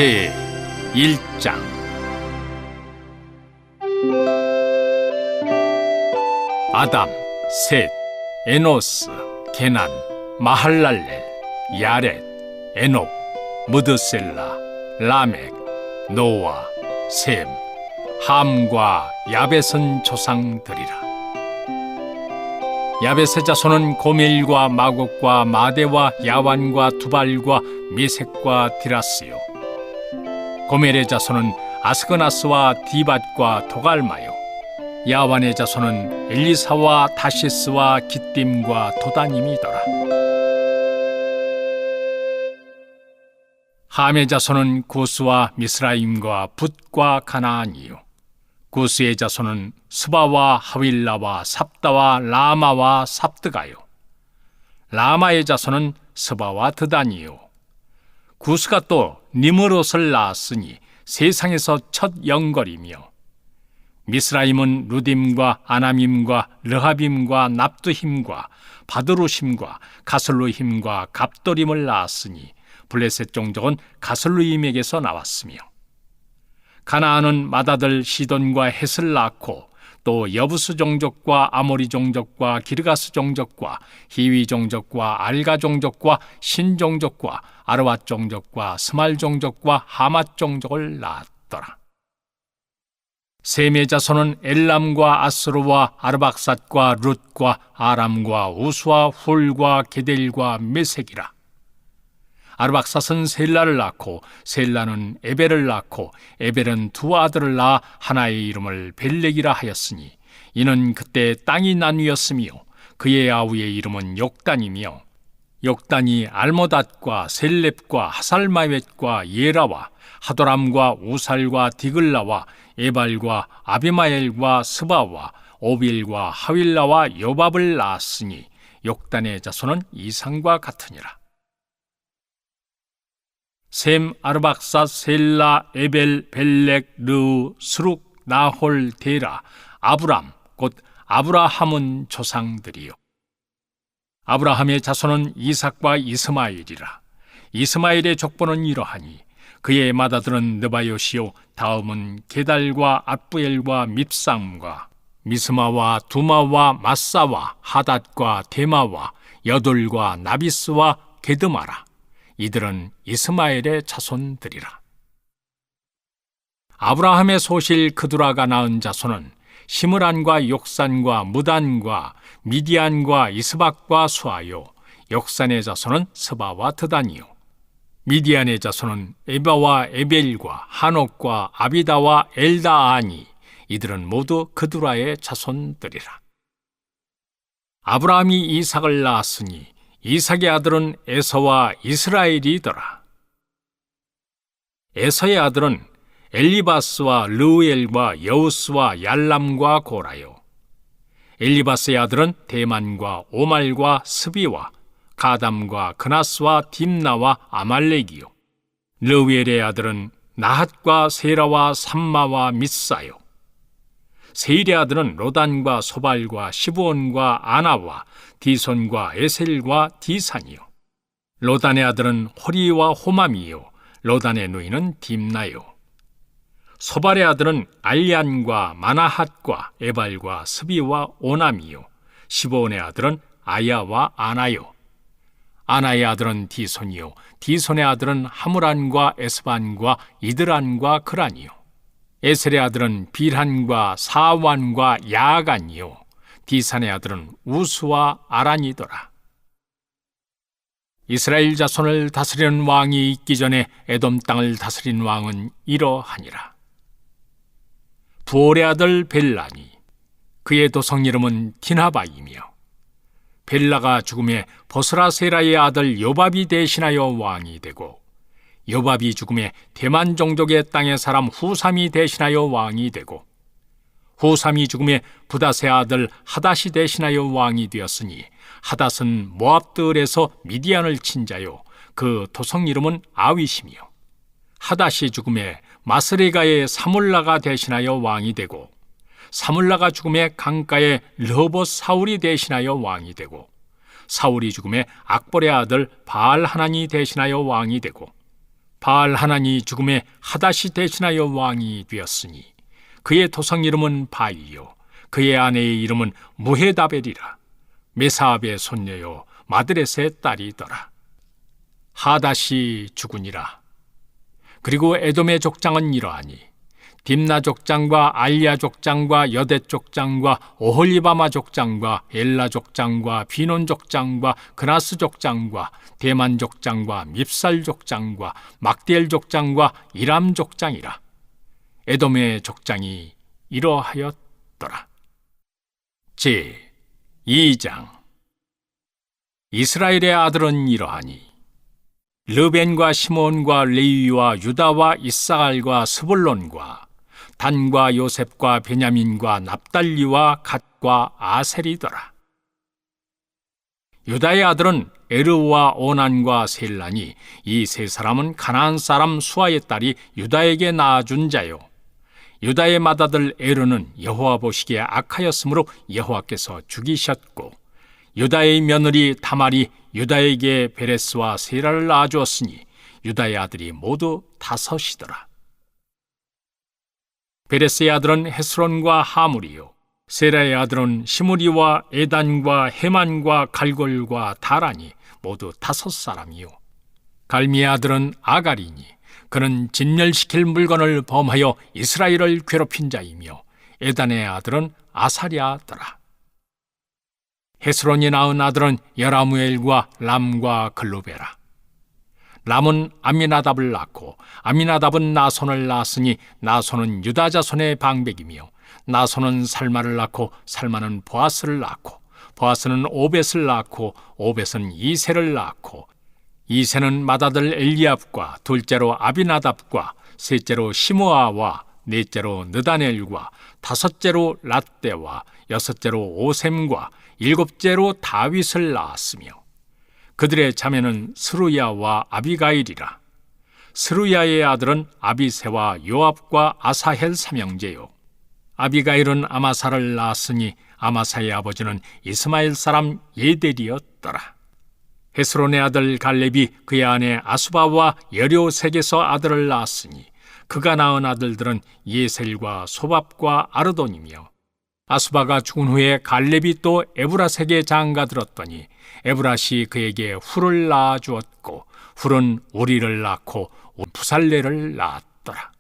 제1장 아담, 셋, 에노스, 게난, 마할랄렐, 야렛, 에녹, 무드셀라, 라멕, 노아, 셈, 함과 야벳은 조상들이라. 야벳의 자손은 고멜과 마곡과 마대와 야완과 두발과 메섹과 디라스요. 고멜의 자손은 아스그나스와 디밧과 도갈마요. 야완의 자손은 엘리사와 다시스와 기띔과 도다님이더라. 함의 자손은 구스와 미스라임과 붓과 가나안이요. 구스의 자손은 스바와 하윌라와 삽다와 라마와 삽드가요. 라마의 자손은 스바와 드단이요. 구스가 또 니므롯을 낳았으니 세상에서 첫 영걸이며, 미스라임은 루딤과 아남임과 르하빔과 납두힘과 바드루심과 가슬루힘과 갑도림을 낳았으니 블레셋 종족은 가슬루임에게서 나왔으며, 가나안은 맏아들 시돈과 헷을 낳고 또 여부스 종족과 아모리 종족과 기르가스 종족과 히위 종족과 알가 종족과 신 종족과 아르왓 종족과 스말 종족과 하맛 종족을 낳았더라. 셈의 자손은 엘람과 아스루와 아르박삿과 룻과 아람과 우수와 훌과 게델과 메색이라. 아르박삿은 셀라를 낳고 셀라는 에벨을 낳고 에벨은 두 아들을 낳아 하나의 이름을 벨렉이라 하였으니 이는 그때 땅이 나뉘었으며 그의 아우의 이름은 욕단이며, 욕단이 알모닷과 셀렙과 하살마웻과 예라와 하도람과 우살과 디글라와 에발과 아비마엘과 스바와 오빌과 하윌라와 요밥을 낳았으니 욕단의 자손은 이상과 같으니라. 셈, 아르박삿, 셀라, 에벨, 벨렉, 르우, 스룩, 나홀, 데라, 아브람, 곧 아브라함은 조상들이요. 아브라함의 자손은 이삭과 이스마엘이라. 이스마엘의 족보는 이러하니 그의 맏아들은 느바요시요, 다음은 게달과 앗부엘과 밉삼과 미스마와 두마와 마사와 하닷과 데마와 여돌과 나비스와 게드마라. 이들은 이스마엘의 자손들이라. 아브라함의 소실 그두라가 낳은 자손은 시므란과 욕산과 무단과 미디안과 이스박과 수아요. 욕산의 자손은 스바와 드단이요. 미디안의 자손은 에바와 에벨과 한옥과 아비다와 엘다아니. 이들은 모두 그두라의 자손들이라. 아브라함이 이삭을 낳았으니 이삭의 아들은 에서와 이스라엘이더라. 에서의 아들은 엘리바스와 르우엘과 여우스와 얄람과 고라요. 엘리바스의 아들은 대만과 오말과 스비와 가담과 그나스와 딥나와 아말렉이요. 르우엘의 아들은 나핫과 세라와 삼마와 mit사요. 세일의 아들은 로단과 소발과 시브온과 아나와 디손과 에셀과 디산이요. 로단의 아들은 호리와 호맘이요. 로단의 누이는 딥나요. 소발의 아들은 알얀과 마나핫과 에발과 스비와 오남이요. 시브온의 아들은 아야와 아나요. 아나의 아들은 디손이요. 디손의 아들은 하무란과 에스반과 이드란과 그란이요. 에셀의 아들은 빌한과 사완과 야간이요. 디산의 아들은 우수와 아란이더라. 이스라엘 자손을 다스리는 왕이 있기 전에 에돔 땅을 다스린 왕은 이러하니라. 부올의 아들 벨라니, 그의 도성 이름은 디나바이며, 벨라가 죽음에 보스라세라의 아들 요밥이 대신하여 왕이 되고, 요밥이 죽음에 대만 종족의 땅의 사람 후삼이 대신하여 왕이 되고, 후삼이 죽음에 부닷의 아들 하닷이 대신하여 왕이 되었으니, 하닷은 모압들에서 미디안을 친 자요, 그 도성 이름은 아윗이며, 하닷이 죽음에 마스레가의 사물라가 대신하여 왕이 되고, 사물라가 죽음에 강가의 르호봇 사울이 대신하여 왕이 되고, 사울이 죽음에 악볼의 아들 바알 하난이 대신하여 왕이 되고, 바알 하나니 죽음에 하닷이 대신하여 왕이 되었으니 그의 토성 이름은 바이요 그의 아내의 이름은 무헤다벨이라. 메사압의 손녀요 마드렛의 딸이더라. 하닷이 죽으니라. 그리고 에돔의 족장은 이러하니 딥나 족장과 알야 족장과 여대 족장과 오홀리바마 족장과 엘라 족장과 비논 족장과 그나스 족장과 대만 족장과 밉살 족장과 막디엘 족장과 이람 족장이라. 에돔의 족장이 이러하였더라. 제 2장. 이스라엘의 아들은 이러하니 르벤과 시몬과 레위와 유다와 이사갈과 스불론과 단과 요셉과 베냐민과 납달리와 갓과 아셀이더라. 유다의 아들은 에르와 오난과 셀란이 이 세 사람은 가나안 사람 수아의 딸이 유다에게 낳아준 자요. 유다의 맏아들 에르는 여호와 보시기에 악하였으므로 여호와께서 죽이셨고 유다의 며느리 다말이 유다에게 베레스와 세라를 낳아주었으니 유다의 아들이 모두 5이더라. 베레스의 아들은 헤스론과 하물이요 세라의 아들은 시므리와 에단과 헤만과 갈골과 다라니 모두 5사람이요 갈미의 아들은 아가리니 그는 진멸시킬 물건을 범하여 이스라엘을 괴롭힌 자이며 에단의 아들은 아사랴더라. 헤스론이 낳은 아들은 여라무엘과 람과 글루베라. 람은 아미나답을 낳고 아미나답은 나손을 낳았으니 나손은 유다 자손의 방백이며 나손은 살마를 낳고 살마는 보아스를 낳고 보아스는 오벳을 낳고 오벳은 이세를 낳고 이세는 맏아들 엘리압과 둘째로 아비나답과 셋째로 시므아와 넷째로 느다넬과 다섯째로 랏대와 여섯째로 오셈과 일곱째로 다윗을 낳았으며 그들의 자매는 스루야와 아비가일이라. 스루야의 아들은 아비새와 요압과 아사헬 삼형제요 아비가일은 아마사를 낳았으니 아마사의 아버지는 이스마엘 사람 예델이었더라. 헤스론의 아들 갈렙이 그의 아내 아수바와 여료색에서 아들을 낳았으니 그가 낳은 아들들은 예셀과 소밥과 아르돈이며 아수바가 죽은 후에 갈렙이 또 에브라색에 장가들었더니 에브라시 그에게 훌을 낳아주었고 훌은 우리를 낳고 부살레를 낳았더라.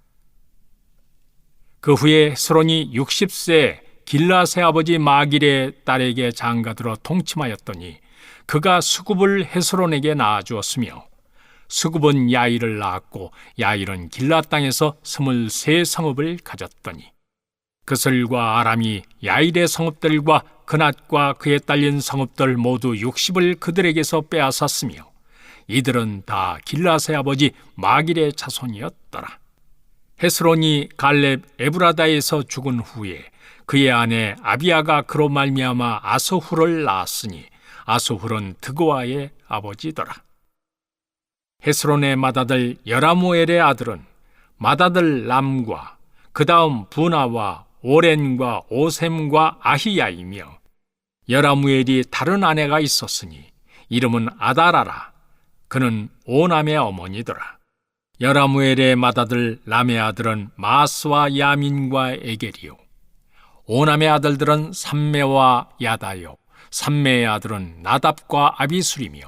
그 후에 헤스론이 60세 길라세 아버지 마길의 딸에게 장가들어 통침하였더니 그가 수굽을 헤스론에게 낳아주었으며 수굽은 야일을 낳았고 야일은 길라 땅에서 23성읍을 가졌더니 그슬과 아람이 야일의 성읍들과 그낫과 그에 딸린 성읍들 모두 60을 그들에게서 빼앗았으며 이들은 다 길라세 아버지 마길의 자손이었더라. 헤스론이 갈렙 에브라다에서 죽은 후에 그의 아내 아비아가 그로 말미암아 아스훌을 낳았으니 아스훌은 드고아의 아버지더라. 헤스론의 맏아들 여라무엘의 아들은 맏아들 람과 그 다음 부나와 오렌과 오셈과 아히야이며 여라무엘이 다른 아내가 있었으니 이름은 아다라라. 그는 오남의 어머니더라. 여라무엘의 맏아들 람의 아들은 마스와 야민과 에겔이요 오남의 아들들은 삼메와 야다요 삼메의 아들은 나답과 아비술이며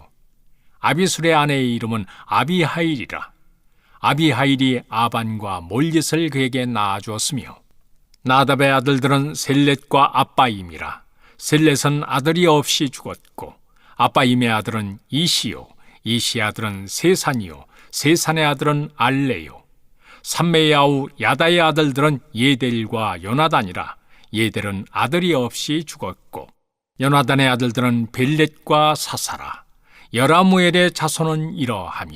아비술의 아내의 이름은 아비하일이라. 아비하일이 아반과 몰릿을 그에게 낳아주었으며 나답의 아들들은 셀렛과 아빠임이라. 셀렛은 아들이 없이 죽었고 아빠임의 아들은 이시요 이시의 아들은 세산이요 세산의 아들은 알레요 삼메의 아우 야다의 아들들은 예델과 요나단이라. 예델은 아들이 없이 죽었고 요나단의 아들들은 벨렛과 사사라. 여라무엘의 자손은 이러하며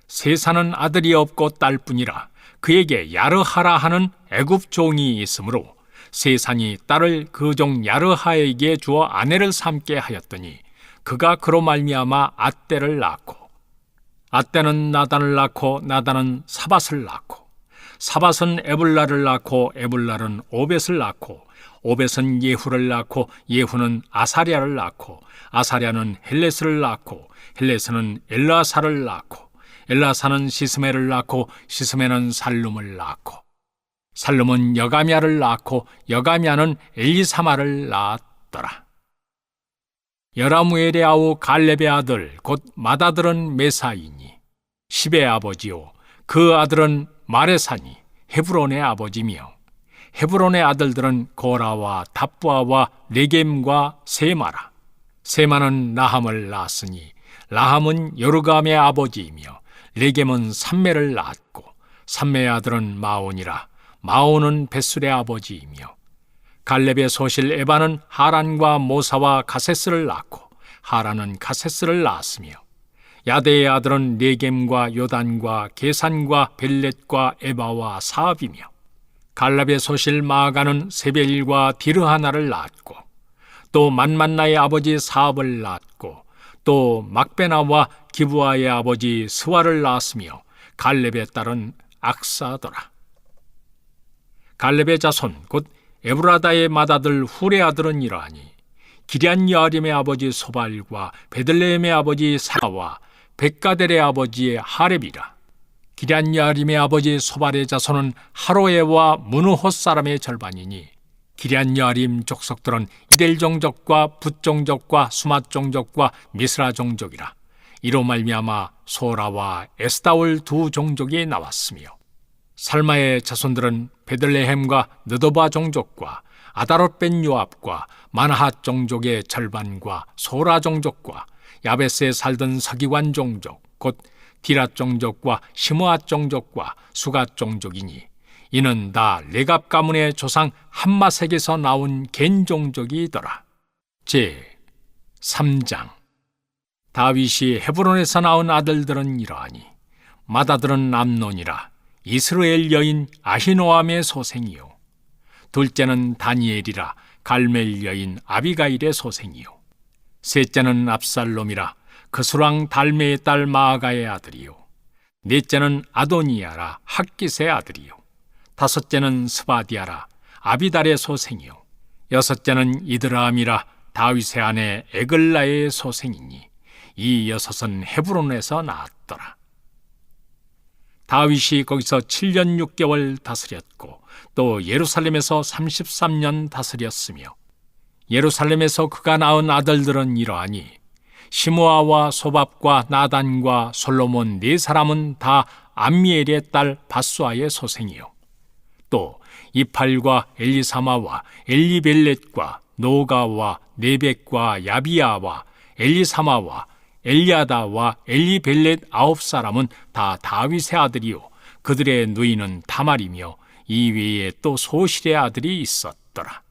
세산은 아들이 없고 딸뿐이라. 그에게 야르하라 하는 애굽 종이 있으므로 세산이 딸을 그 종 야르하에게 주어 아내를 삼게 하였더니 그가 그로 말미암아 앗대를 낳고 앗대는 나단을 낳고 나단은 사밧을 낳고 사밧은 에불라를 낳고 에불라는 오벳을 낳고 오벳은 예후를 낳고 예후는 아사랴를 낳고 아사랴는 헬레스를 낳고 헬레스는 엘라사를 낳고 엘라사는 시스메를 낳고 시스메는 살룸을 낳고 살룸은 여가미아를 낳고 여가미아는 엘리사마를 낳았더라. 여라무엘의 아우 갈렙의 아들 곧 맏아들은 메사이니 십의 아버지요 그 아들은 마레사니 헤브론의 아버지며 헤브론의 아들들은 고라와 답부아와 레겜과 세마라. 세마는 라함을 낳았으니 라함은 여르감의 아버지이며 레겜은 삼매를 낳았고 삼매의 아들은 마온이라. 마온은 벳술의 아버지이며 갈렙의 소실 에바는 하란과 모사와 가세스를 낳고 하란은 가세스를 낳았으며 야데의 아들은 레겜과 요단과 게산과 벨렛과 에바와 사압이며 갈렙의 소실 마아가는 세벨과 디르하나를 낳았고 또 만만나의 아버지 사압을 낳았고 또 막베나와 기브아의 아버지 스와를 낳았으며 갈렙의 딸은 악사더라. 갈렙의 자손 곧 에브라다의 맏아들 훌의 아들은 이러하니 기럇여아림의 아버지 소발과 베들레헴의 아버지 사와 백가델의 아버지 하렙이라. 기럇여아림의 아버지 소발의 자손은 하로에와 무느호 사람의 절반이니 기럇여아림 족속들은 이델 종족과 붓 종족과 수맛 종족과 미스라 종족이라. 이로 말미암아 소라와 에스다올 두 종족이 나왔으며 살마의 자손들은 베들레헴과 느도바 종족과 아다롯 벤 요압과 마나핫 종족의 절반과 소라 종족과 야베스에 살던 서기관 종족 곧 디랏 종족과 시므앗 종족과 수갓 종족이니 이는 다 레갑 가문의 조상 함마색에서 나온 겐 종족이더라. 제 3장 다윗이 헤브론에서 나온 아들들은 이러하니 맏아들은 암논이라. 이스라엘 여인 아히노암의 소생이요 둘째는 다니엘이라. 갈멜 여인 아비가일의 소생이요 셋째는 압살롬이라. 그수랑 달메의 딸 마아가의 아들이요 넷째는 아도니아라. 학깃의 아들이요 다섯째는 스바디아라. 아비달의 소생이요 여섯째는 이드라함이라. 다윗의 아내 에글라의 소생이니 이 여섯은 헤브론에서 나왔더라. 다윗이 거기서 7년 6개월 다스렸고 또 예루살렘에서 33년 다스렸으며 예루살렘에서 그가 낳은 아들들은 이러하니 시므아와 소밥과 나단과 솔로몬 네 사람은 다 암미엘의 딸 바수아의 소생이요 또 이팔과 엘리사마와 엘리벨렛과 노가와 네벡과 야비야와 엘리사마와 엘리아다와 엘리벨렛 9사람은 다 다윗의 아들이요 그들의 누이는 다말이며 이 외에 또 소실의 아들이 있었더라.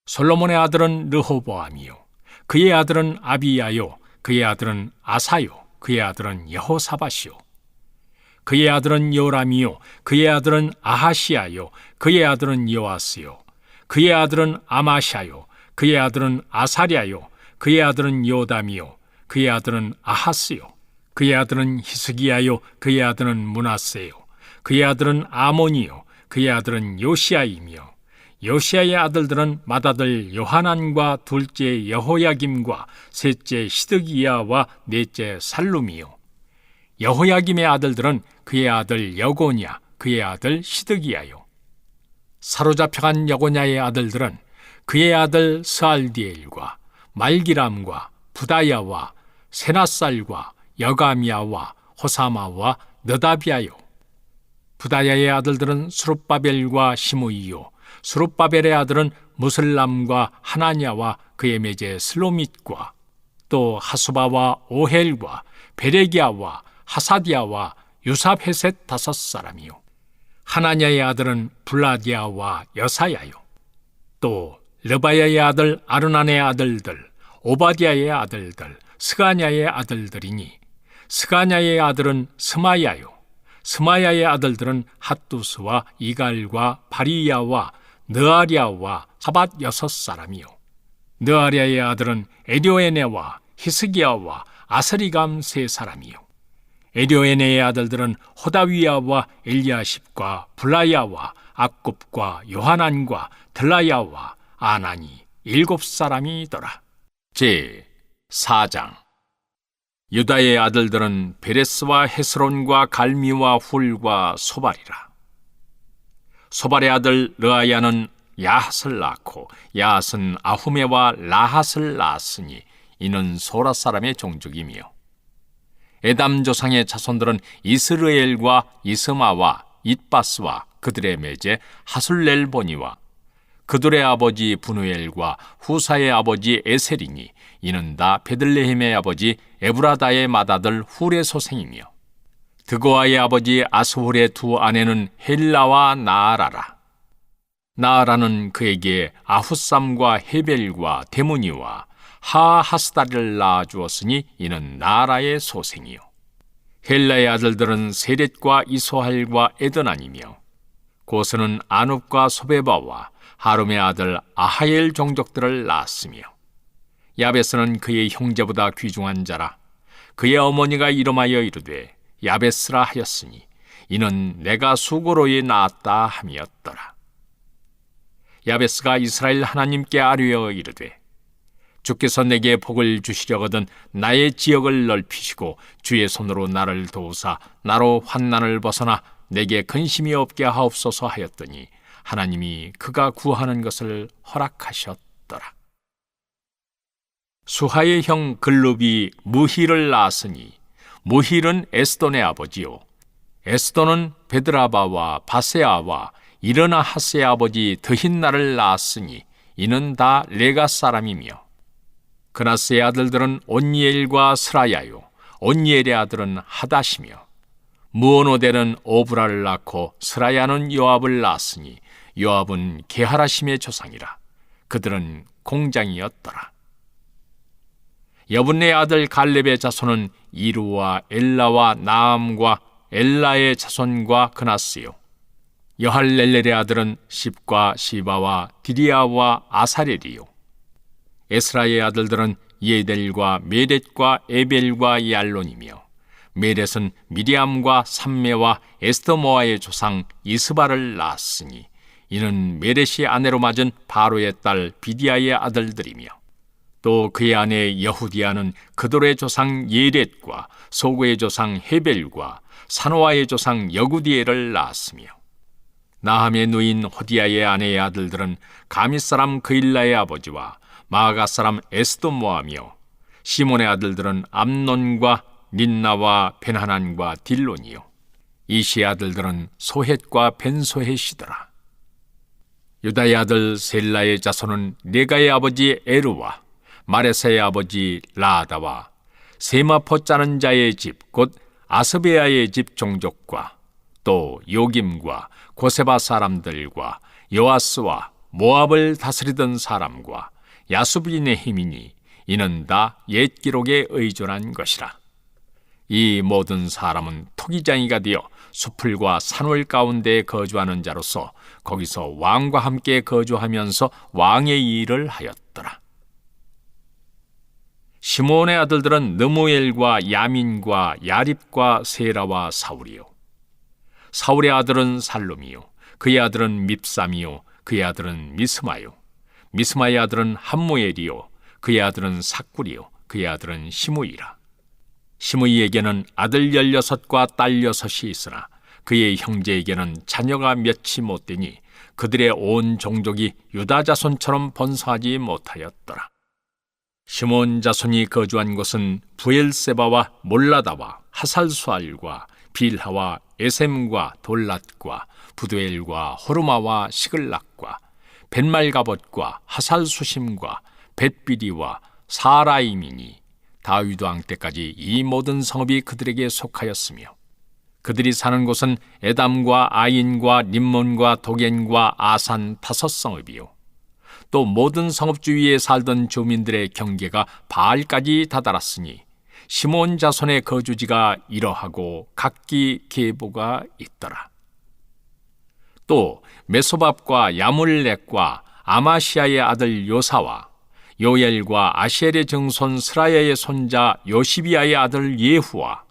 솔로몬의 아들은 르호보암이요 그의 아들은 아비야요 그의 아들은 아사요 그의 아들은 여호사밧이요 그의 아들은 요람이요 그의 아들은 아하시야요 그의 아들은 요아스요 그의 아들은 아마샤요 그의 아들은 아사랴요 그의 아들은 요담이요 그의 아들은 아하스요 그의 아들은 히스기야요 그의 아들은 므낫세요 그의 아들은 아몬이요 그의 아들은 요시야이며 요시야의 아들들은 맏아들 요하난과 둘째 여호야김과 셋째 시드기야와 넷째 살룸이요 여호야김의 아들들은 그의 아들 여고냐 그의 아들 시드기야요 사로잡혀간 여고냐의 아들들은 그의 아들 스알디엘과 말기람과 부다야와 세나살과 여가미야와 호사마와 느다비아요 부다야의 아들들은 스룹바벨과 시므이요 스룹바벨의 아들은 무슬람과 하나냐와 그의 매제 슬로밋과 또 하수바와 오헬과 베레기야와 하사디야와 유사페셋 5사람이요 하나냐의 아들은 블라디아와 여사야요 또 르바야의 아들 아르난의 아들들 오바디아의 아들들 스가냐의 아들들이니 스가냐의 아들은 스마야요 스마야의 아들들은 핫두스와 이갈과 바리야와 느아랴와 사밧 6사람이요 느아랴의 아들은 에료에네와 히스기야와 아스리감 3사람이요 에료에네의 아들들은 호다위야와 엘리아십과 블라야와 악굽과 요하난과 들라야와 아나니 7사람이더라. 제 4장 유다의 아들들은 베레스와 헤스론과 갈미와 훌과 소발이라. 소발의 아들 르아야는 야핫을 낳고 야핫은 아후메와 라핫을 낳았으니 이는 소라 사람의 종족이며, 에담 조상의 자손들은 이스르엘과 이스마와 잇바스와 그들의 매제 하술렐보니와 그들의 아버지 분우엘과 후사의 아버지 에셀이니 이는 다 베들레헴의 아버지 에브라다의 맏아들 훌의 소생이며, 드고아의 아버지 아스훌의 두 아내는 헬라와 나아라라. 나아라는 그에게 아후삼과 헤벨과 데무니와 하하스다리를 낳아주었으니 이는 나아라의 소생이요. 헬라의 아들들은 세렛과 이소할과 에드난이며, 고스는 아눕과 소베바와 하룸의 아들 아하엘 종족들을 낳았으며, 야베스는 그의 형제보다 귀중한 자라. 그의 어머니가 이름하여 이르되 야베스라 하였으니 이는 내가 수고로이 낳았다 함이었더라. 야베스가 이스라엘 하나님께 아뢰어 이르되, 주께서 내게 복을 주시려거든 나의 지역을 넓히시고 주의 손으로 나를 도우사 나로 환난을 벗어나 내게 근심이 없게 하옵소서 하였더니 하나님이 그가 구하는 것을 허락하셨더라. 수하의 형 글룹이 무힐을 낳았으니 무힐은 에스돈의 아버지요, 에스돈은 베드라바와 바세아와 이르나 하스의 아버지 드힌나를 낳았으니 이는 다 레가 사람이며, 그나스의 아들들은 온니엘과 스라야요, 온니엘의 아들은 하닷이며, 무오노델은 오브라를 낳고 스라야는 요압을 낳았으니 요압은 게하라심의 조상이라. 그들은 공장이었더라. 여분네 아들 갈렙의 자손은 이루와 엘라와 나암과 엘라의 자손과 그나스요, 여할렐렐의 아들은 십과 시바와 디리아와 아사렐이요, 에스라의 아들들은 예델과 메렛과 에벨과 얄론이며, 메렛은 미리암과 삼메와 에스더모아의 조상 이스바를 낳았으니 이는 메렛이 아내로 맞은 바로의 딸 비디아의 아들들이며, 또 그의 아내 여후디아는 그돌의 조상 예렛과 소고의 조상 헤벨과 사노아의 조상 여구디엘을 낳았으며, 나함의 누인 호디아의 아내의 아들들은 가밋 사람 그일라의 아버지와 마아가 사람 에스도모아며, 시몬의 아들들은 암논과 린나와 벤하난과 딜론이요, 이시의 아들들은 소헷과 벤소헷이더라. 유다의 아들 셀라의 자손은 네가의 아버지 에르와 마레사의 아버지 라아다와 세마포 짜는 자의 집 곧 아스베아의 집 종족과 또 요김과 고세바 사람들과 요아스와 모압을 다스리던 사람과 야수빈의 힘이니 이는 다 옛 기록에 의존한 것이라. 이 모든 사람은 토기장이가 되어 수풀과 산월 가운데 거주하는 자로서 거기서 왕과 함께 거주하면서 왕의 일을 하였더라. 시므온의 아들들은 느무엘과 야민과 야립과 세라와 사울이요, 사울의 아들은 살룸이요, 그의 아들은 밉삼이요, 그의 아들은 미스마요, 미스마의 아들은 함무엘이요, 그의 아들은 삭굴이요, 그의 아들은 시므이라. 시므이에게는 아들 16과 딸 6이 있으나 그의 형제에게는 자녀가 몇이 못 되니 그들의 온 종족이 유다 자손처럼 번성하지 못하였더라. 시므온 자손이 거주한 곳은 부엘세바와 몰라다와 하살수알과 빌하와 에셈과 돌랏과 부두엘과 호르마와 시글락과 벳말가봇과 하살수심과 벳비리와 사라임이니 다윗 왕 때까지 이 모든 성읍이 그들에게 속하였으며, 그들이 사는 곳은 에담과 아인과 림몬과 도겐과 아산 5성읍이요, 또 모든 성읍 주위에 살던 주민들의 경계가 바알까지 다다랐으니 시므온 자손의 거주지가 이러하고 각기 계보가 있더라. 또 메소밥과 야물렉과 아마시아의 아들 요사와 요엘과 아시엘의 증손 스라야의 손자 요시비아의 아들 예후와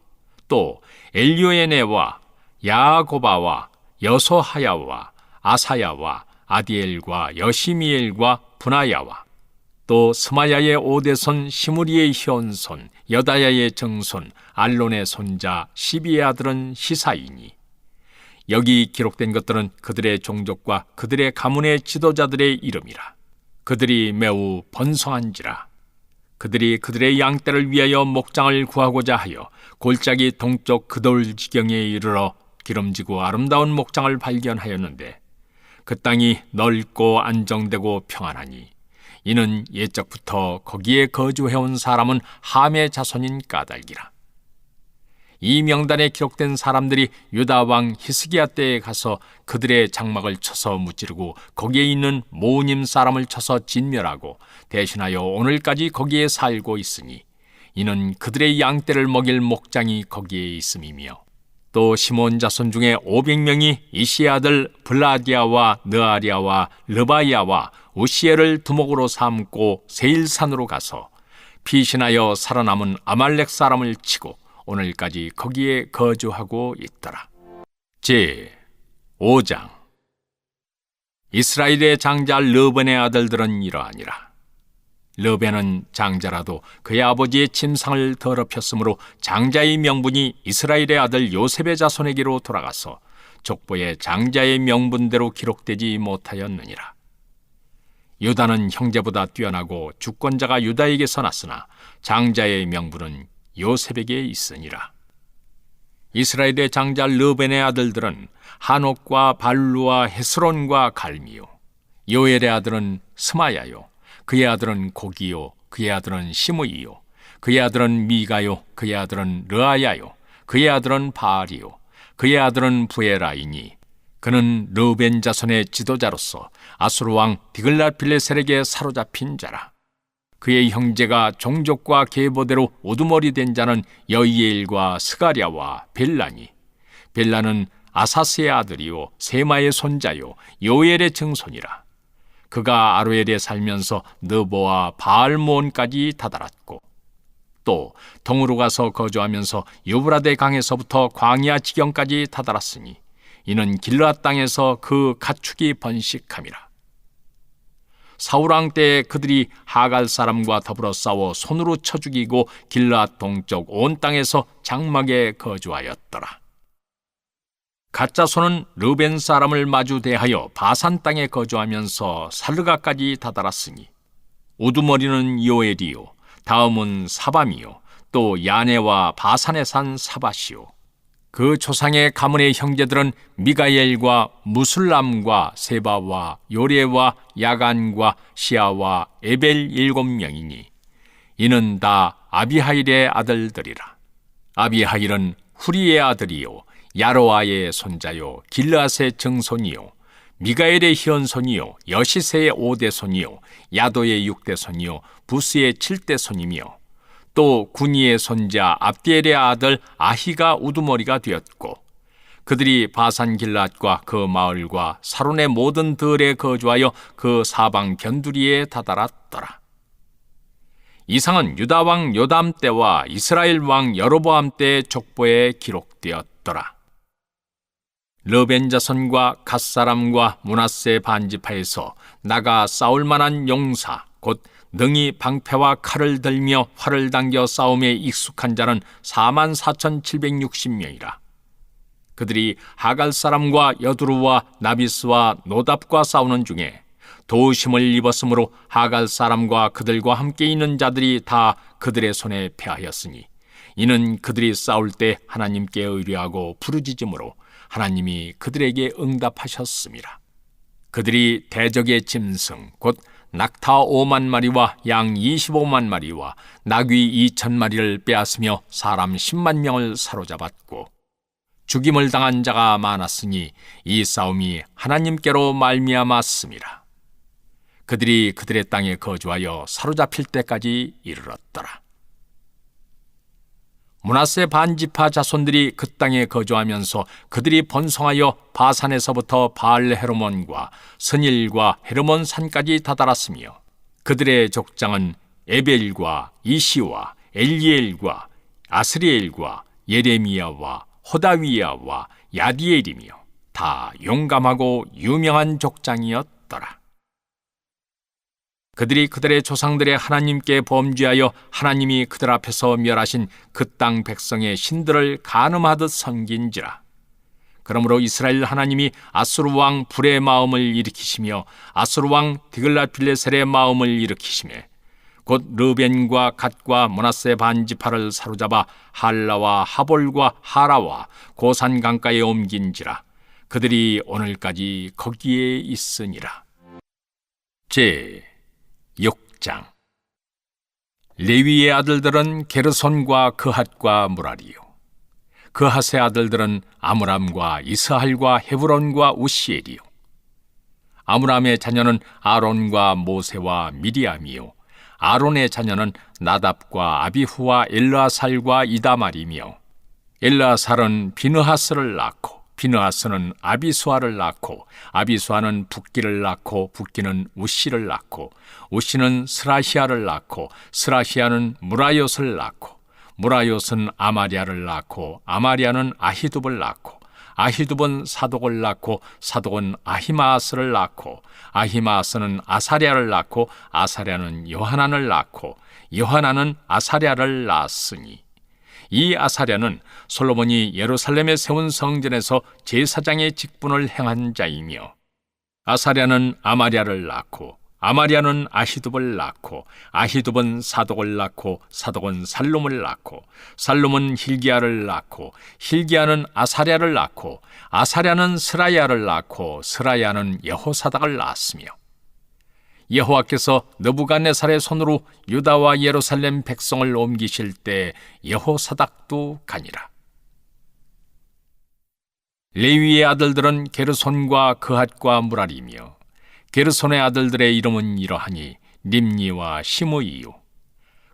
또 엘요에네와 야고바와 여소하야와 아사야와 아디엘과 여시미엘과 분하야와 또 스마야의 오대손 시므리의 현손 여다야의 정손 알론의 손자 시비의 아들은 시사이니 여기 기록된 것들은 그들의 종족과 그들의 가문의 지도자들의 이름이라. 그들이 매우 번성한지라. 그들이 그들의 양떼를 위하여 목장을 구하고자 하여 골짜기 동쪽 그돌 지경에 이르러 기름지고 아름다운 목장을 발견하였는데 그 땅이 넓고 안정되고 평안하니 이는 옛적부터 거기에 거주해온 사람은 함의 자손인 까닭이라. 이 명단에 기록된 사람들이 유다 왕 히스기야 때에 가서 그들의 장막을 쳐서 무찌르고 거기에 있는 모님 사람을 쳐서 진멸하고 대신하여 오늘까지 거기에 살고 있으니 이는 그들의 양떼를 먹일 목장이 거기에 있음이며 또 시몬 자손 중에 500명이 이시의 아들 블라디아와 느아리아와 르바이아와 우시엘을 두목으로 삼고 세일산으로 가서 피신하여 살아남은 아말렉 사람을 치고 오늘까지 거기에 거주하고 있더라. 제 5장. 이스라엘의 장자 르벤의 아들들은 이러하니라. 르벤은 장자라도 그의 아버지의 침상을 더럽혔으므로 장자의 명분이 이스라엘의 아들 요셉의 자손에게로 돌아가서 족보에 장자의 명분대로 기록되지 못하였느니라. 유다는 형제보다 뛰어나고 주권자가 유다에게서 났으나 장자의 명분은 요셉에게 있으니라. 이스라엘의 장자 르벤의 아들들은 하녹과 발루와 헤스론과 갈미요 요엘의 아들은 스마야요 그의 아들은 고기요 그의 아들은 시므이요 그의 아들은 미가요 그의 아들은 르아야요 그의 아들은 바알이요 그의 아들은 부에라이니 그는 르벤 자손의 지도자로서 아수르 왕 디글랏빌레셀에게 사로잡힌 자라. 그의 형제가 종족과 계보대로 우두머리 된 자는 여이엘과 스가랴와 벨라니. 벨라는 아사스의 아들이요 세마의 손자요 요엘의 증손이라. 그가 아로엘에 살면서 느보와 바알몬까지 다다랐고 또 동으로 가서 거주하면서 유브라데 강에서부터 광야 지경까지 다다랐으니 이는 길르앗 땅에서 그 가축이 번식함이라. 사울왕 때에 그들이 하갈 사람과 더불어 싸워 손으로 쳐 죽이고 길르앗 동쪽 온 땅에서 장막에 거주하였더라. 가짜손은 르벤 사람을 마주 대하여 바산 땅에 거주하면서 살르가까지 다다랐으니 우두머리는 요엘이요 다음은 사밤이요 또 야네와 바산에 산 사밧이요 그 조상의 가문의 형제들은 미가엘과 무술람과 세바와 요레와 야간과 시아와 에벨 7명이니 이는 다 아비하일의 아들들이라. 아비하일은 후리의 아들이요 야로아의 손자요 길르앗의 증손이요 미가엘의 현손이요 여시세의 5대손이요 야도의 6대손이요 부스의 7대손이며 또 구니의 손자 압디엘의 아들 아히가 우두머리가 되었고 그들이 바산 길앗과 그 마을과 사론의 모든 들에 거주하여 그 사방 견두리에 다다랐더라. 이상은 유다 왕 요담 때와 이스라엘 왕 여로보암 때의 족보에 기록되었더라. 르벤 자손과 갓 사람과 므낫세 반지파에서 나가 싸울 만한 용사 곧 능히 방패와 칼을 들며 활을 당겨 싸움에 익숙한 자는 44,760명이라. 그들이 하갈 사람과 여두루와 나비스와 노답과 싸우는 중에 도심을 입었으므로 하갈 사람과 그들과 함께 있는 자들이 다 그들의 손에 패하였으니 이는 그들이 싸울 때 하나님께 의뢰하고 부르짖음으로 하나님이 그들에게 응답하셨습니다. 그들이 대적의 짐승 곧 낙타 5만 마리와 양 25만 마리와 나귀 2천 마리를 빼앗으며 사람 10만 명을 사로잡았고 죽임을 당한 자가 많았으니 이 싸움이 하나님께로 말미암았습니다. 그들이 그들의 땅에 거주하여 사로잡힐 때까지 이르렀더라. 므낫세 반지파 자손들이 그 땅에 거주하면서 그들이 번성하여 바산에서부터 바알 헤르몬과 스닐과 헤르몬 산까지 다다랐으며 그들의 족장은 에벨과 이시와 엘리엘과 아스리엘과 예레미야와 호다위야와 야디엘이며 다 용감하고 유명한 족장이었더라. 그들이 그들의 조상들의 하나님께 범죄하여 하나님이 그들 앞에서 멸하신 그 땅 백성의 신들을 간음하듯 섬긴지라. 그러므로 이스라엘 하나님이 아수르 왕 불의 마음을 일으키시며 아수르 왕 디글랏빌레셀의 마음을 일으키시며 곧 르벤과 갓과 므낫세 반지파를 사로잡아 할라와 하볼과 하라와 고산 강가에 옮긴지라. 그들이 오늘까지 거기에 있으니라. 제 6장. 레위의 아들들은 게르손과 그핫과 무라리요. 그핫의 아들들은 아므람과 이스할과 헤브론과 우시엘이요. 아므람의 자녀는 아론과 모세와 미리암이요. 아론의 자녀는 나답과 아비후와 엘르아살과 이다말이며 엘르아살은 비느하스를 낳고 비느하스는 아비수아를 낳고 아비수아는 붓기를 낳고 붓기는 우시를 낳고 우시는 스라히아를 낳고 스라히아는 무라요스를 낳고 무라요스는 아마리아를 낳고 아마리아는 아히둡을 낳고 아히둡은 사독을 낳고 사독은 아히마아스를 낳고 아히마아스는 아사랴를 낳고 아사랴는 요하난을 낳고 요하난은 아사랴를 낳았으니 이 아사랴는 솔로몬이 예루살렘에 세운 성전에서 제사장의 직분을 행한 자이며 아사랴는 아마랴를 낳고 아마랴는 아히둡을 낳고 아히둡은 사독을 낳고 사독은 살룸을 낳고 살룸은 힐기야를 낳고 힐기야는 아사랴를 낳고 아사랴는 스라야를 낳고 스라야는 여호사닥을 낳았으며 여호와께서 느부갓네살의 손으로 유다와 예루살렘 백성을 옮기실 때 여호사닥도 가니라. 레위의 아들들은 게르손과 그핫과 무라리며 게르손의 아들들의 이름은 이러하니 림니와 시므이요.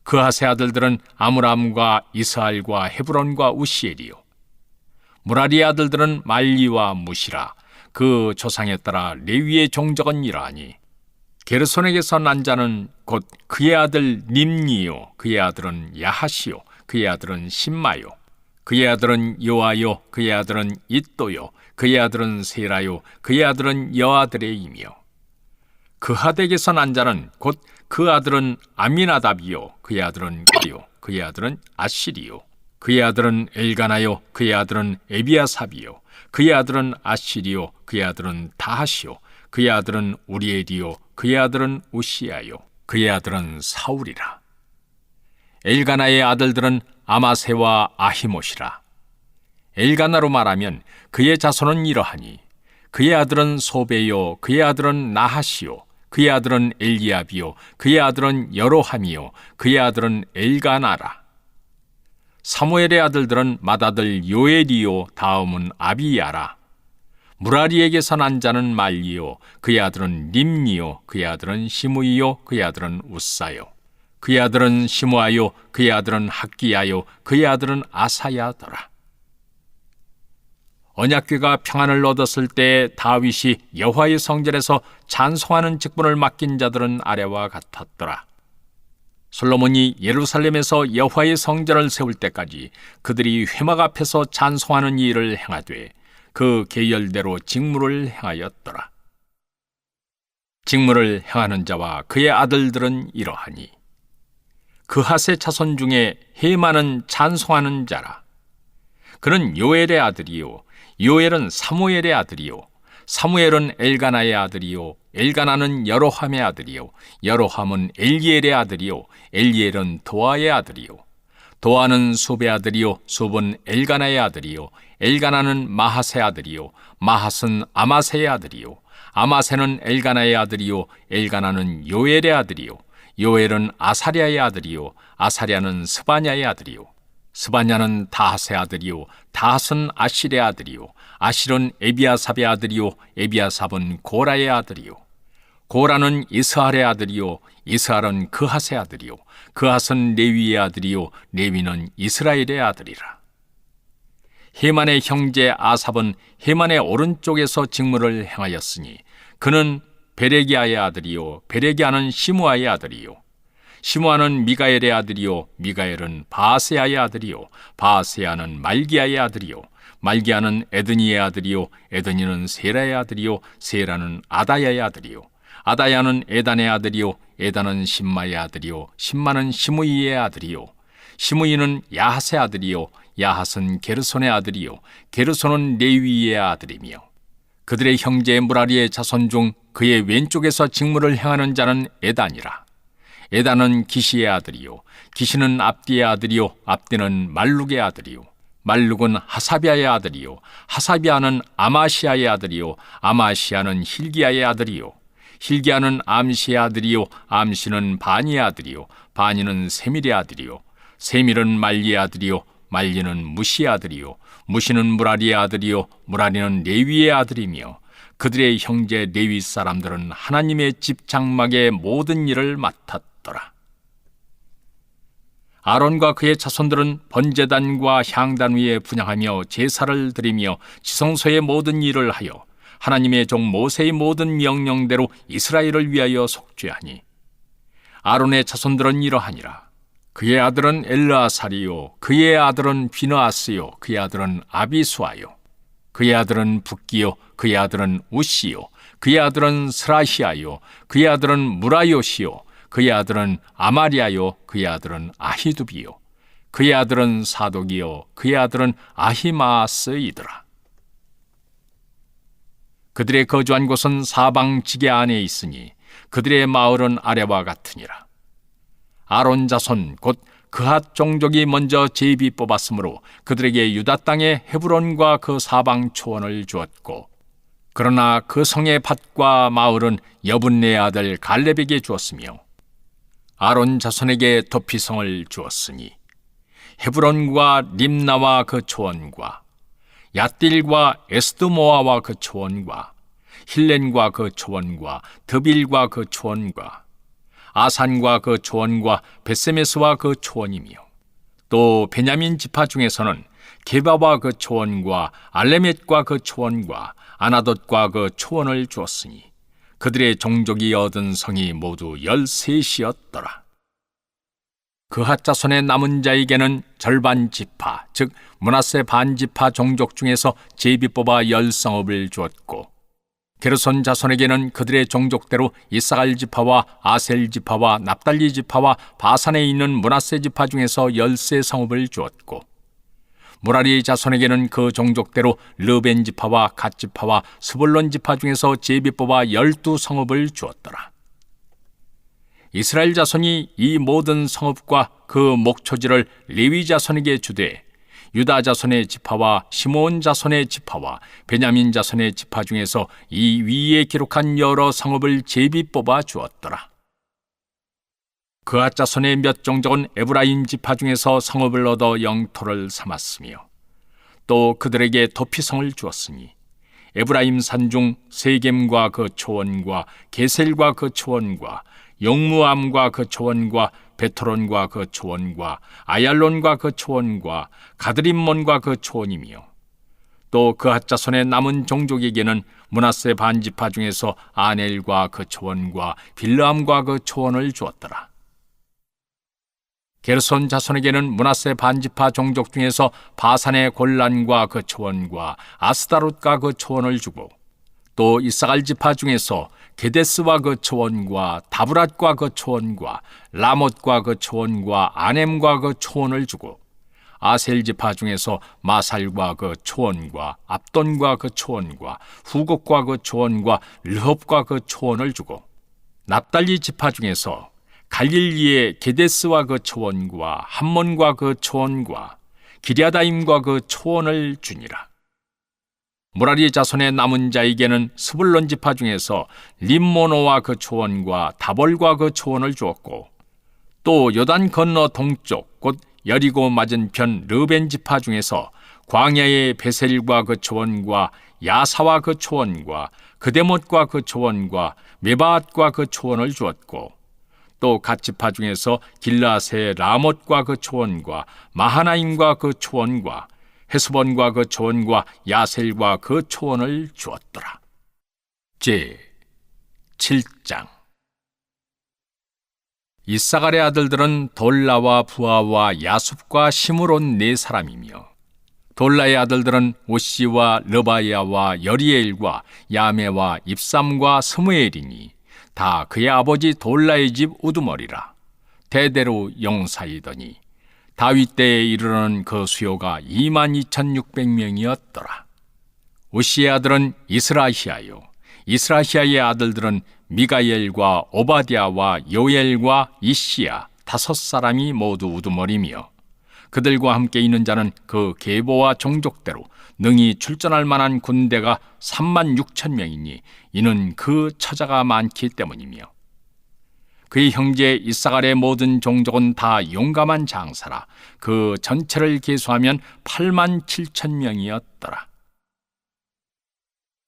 그핫의 아들들은 아므람과 이스할과 헤브론과 우시엘이요. 무라리의 아들들은 말리와 무시라. 그 조상에 따라 레위의 종족은 이러하니 게르손에게서 난 자는 곧 그의 아들 림니요, 그의 아들은 야하시요, 그의 아들은 심마요, 그의 아들은 요아요, 그의 아들은 잇도요, 그의 아들은 세라요, 그의 아들은 여아들의이며 그핫에게서 난 자는 곧 그 아들은 아미나답이요, 그의 아들은 가요, 그의 아들은 아시리요, 그의 아들은 엘가나요, 그의 아들은 에비아삽이요, 그의 아들은 아시리요, 그의 아들은 다하시요, 그의 아들은 우리엘이요, 그의 아들은 우시야요, 그의 아들은 사울이라. 엘가나의 아들들은 아마세와 아히못이라. 엘가나로 말하면 그의 자손은 이러하니 그의 아들은 소베요, 그의 아들은 나하시요, 그의 아들은 엘리압이요, 그의 아들은 여로함이요, 그의 아들은 엘가나라. 사무엘의 아들들은 맏아들 요엘이요, 다음은 아비야라. 무라리에게서 난 자는 말리요, 그의 아들은 림니요, 그의 아들은 시므이요, 그의 아들은 우사요, 그의 아들은 시므아요, 그의 아들은 학기야요, 그의 아들은 아사야더라. 언약궤가 평안을 얻었을 때 다윗이 여호와의 성전에서 찬송하는 직분을 맡긴 자들은 아래와 같았더라. 솔로몬이 예루살렘에서 여호와의 성전을 세울 때까지 그들이 회막 앞에서 찬송하는 일을 행하되 그 계열대로 직무를 행하였더라. 직무를 행하는 자와 그의 아들들은 이러하니 그핫의 자손 중에 헤만은 찬송하는 자라. 그는 요엘의 아들이요, 요엘은 사무엘의 아들이요, 사무엘은 엘가나의 아들이요, 엘가나는 여로함의 아들이요, 여로함은 엘리엘의 아들이요, 엘리엘은 도아의 아들이요, 도아는 숲의 아들이요, 숲은 엘가나의 아들이요, 엘가나는 마핫의 아들이요, 마핫은 아마세의 아들이요, 아마세는 엘가나의 아들이요, 엘가나는 요엘의 아들이요, 요엘은 아사랴의 아들이요, 아사랴는 스바냐의 아들이요, 스바냐는 다핫의 아들이요, 다핫은 아실의 아들이요, 아실은 에비아삽의 아들이요, 에비아삽은 고라의 아들이요, 고라는 이스할의 아들이요, 이스할은 그핫의 아들이요, 그핫은 레위의 아들이요, 레위는 이스라엘의 아들이라. 헤만의 형제 아삽은 헤만의 오른쪽에서 직무를 행하였으니 그는 베레기야의 아들이요, 베레기야는 시므아의 아들이요, 시므아는 미가엘의 아들이요, 미가엘은 바세야의 아들이요, 바세야는 말기야의 아들이요, 말기야는 에드니의 아들이요, 에드니는 세라의 아들이요, 세라는 아다야의 아들이요, 아다야는 에단의 아들이요 에단은 심마의 아들이요 심마는 시므이의 아들이요 시므이는 야핫의 아들이요 야핫은 게르손의 아들이요 게르손은 레위의 아들이며 그들의 형제 무라리의 자손 중 그의 왼쪽에서 직무를 행하는 자는 에단이라. 에단은 기시의 아들이요 기시는 압디의 아들이요 압디는 말룩의 아들이요 말룩은 하사비아의 아들이요 하사비아는 아마시아의 아들이요 아마시아는 힐기야의 아들이요 힐기야는 암시의 아들이요 암시는 바니의 아들이요 바니는 세밀의 아들이요 세밀은 말리의 아들이요 말리는 무시의 아들이요 무시는 무라리의 아들이요 무라리는 레위의 아들이며 그들의 형제 레위 사람들은 하나님의 집 장막의 모든 일을 맡았더라. 아론과 그의 자손들은 번제단과 향단 위에 분향하며 제사를 드리며 지성소의 모든 일을 하여 하나님의 종 모세의 모든 명령대로 이스라엘을 위하여 속죄하니 아론의 자손들은 이러하니라. 그의 아들은 엘르아살이요 그의 아들은 비느아스요 그의 아들은 아비수아요 그의 아들은 붓기요 그의 아들은 우시요 그의 아들은 스라히아요 그의 아들은 무라요시요 그의 아들은 아마리아요 그의 아들은 아히두비요 그의 아들은 사독이요 그의 아들은 아히마아스이더라. 그들의 거주한 곳은 사방 지게 안에 있으니 그들의 마을은 아래와 같으니라. 아론 자손 곧 그핫 종족이 먼저 제비 뽑았으므로 그들에게 유다 땅의 헤브론과 그 사방 초원을 주었고 그러나 그 성의 밭과 마을은 여분네의 아들 갈렙에게 주었으며 아론 자손에게 도피성을 주었으니 헤브론과 림나와 그 초원과 얏딜과 에스드모아와 그 초원과 힐렌과 그 초원과 드빌과 그 초원과 아산과 그 초원과 베세메스와 그 초원이며 또 베냐민 지파 중에서는 게바와 그 초원과 알레멧과 그 초원과 아나돗과 그 초원을 주었으니 그들의 종족이 얻은 성이 모두 13이었더라. 그핫 자손의 남은 자에게는 절반 지파, 즉 므낫세 반 지파 종족 중에서 제비 뽑아 10성읍을 주었고 게르손 자손에게는 그들의 종족대로 이사갈 지파와 아셀 지파와 납달리 지파와 바산에 있는 므낫세 지파 중에서 13성읍을 주었고 무라리 자손에게는 그 종족대로 르벤 지파와 갓 지파와 스불론 지파 중에서 제비 뽑아 12성읍을 주었더라. 이스라엘 자손이 이 모든 성읍과 그 목초지를 레위 자손에게 주되 유다 자손의 지파와 시므온 자손의 지파와 베냐민 자손의 지파 중에서 이 위에 기록한 여러 성읍을 제비 뽑아 주었더라. 그앗 자손의 몇 종족은 에브라임 지파 중에서 성읍을 얻어 영토를 삼았으며 또 그들에게 도피성을 주었으니 에브라임 산중 세겜과 그 초원과 게셀과 그 초원과 용무암과 그 초원과 베토론과 그 초원과 아얄론과 그 초원과 가드림몬과 그 초원이며 또 그앗 자손의 남은 종족에게는 므낫세 반지파 중에서 아넬과 그 초원과 빌르암과 그 초원을 주었더라. 게르손 자손에게는 므낫세 반지파 종족 중에서 바산의 골란과 그 초원과 아스다롯과 그 초원을 주고 또 이사갈 지파 중에서 게데스와 그 초원과 다브랏과 그 초원과 라못과 그 초원과 아넴과 그 초원을 주고 아셀 지파 중에서 마살과 그 초원과 압돈과 그 초원과 후곡과 그 초원과 르홉과 그 초원을 주고 납달리 지파 중에서 갈릴리의 게데스와 그 초원과 함몬과 그 초원과 기랴다임과 그 초원을 주니라. 무라리 자손의 남은 자에게는 스불론 지파 중에서 림모노와 그 초원과 다볼과 그 초원을 주었고 또 요단 건너 동쪽 곧 여리고 맞은편 르벤 지파 중에서 광야의 베셀과 그 초원과 야사와 그 초원과 그데못과 그 초원과 메바앗과 그 초원을 주었고 또 갓 지파 중에서 길라세 라못과 그 초원과 마하나임과 그 초원과 헤스본과 그 초원과 야셀과 그 초원을 주었더라. 제 7장. 이사갈의 아들들은 돌라와 부하와 야숲과 시므론 4사람이며 돌라의 아들들은 오시와 르바야와 여리엘과 야메와 입삼과 스무엘이니 다 그의 아버지 돌라의 집 우두머리라. 대대로 용사이더니 다윗 때에 이르러는 그 수요가 22,600명이었더라. 우시의 아들은 이스라히야요, 이스라히야의 아들들은 미가엘과 오바댜와 요엘과 이시야 5사람이 모두 우두머리며, 그들과 함께 있는 자는 그 계보와 종족대로 능히 출전할 만한 군대가 36,000명이니 이는 그 처자가 많기 때문이며, 그의 형제 이사갈의 모든 종족은 다 용감한 장사라. 그 전체를 계수하면 87,000명이었더라.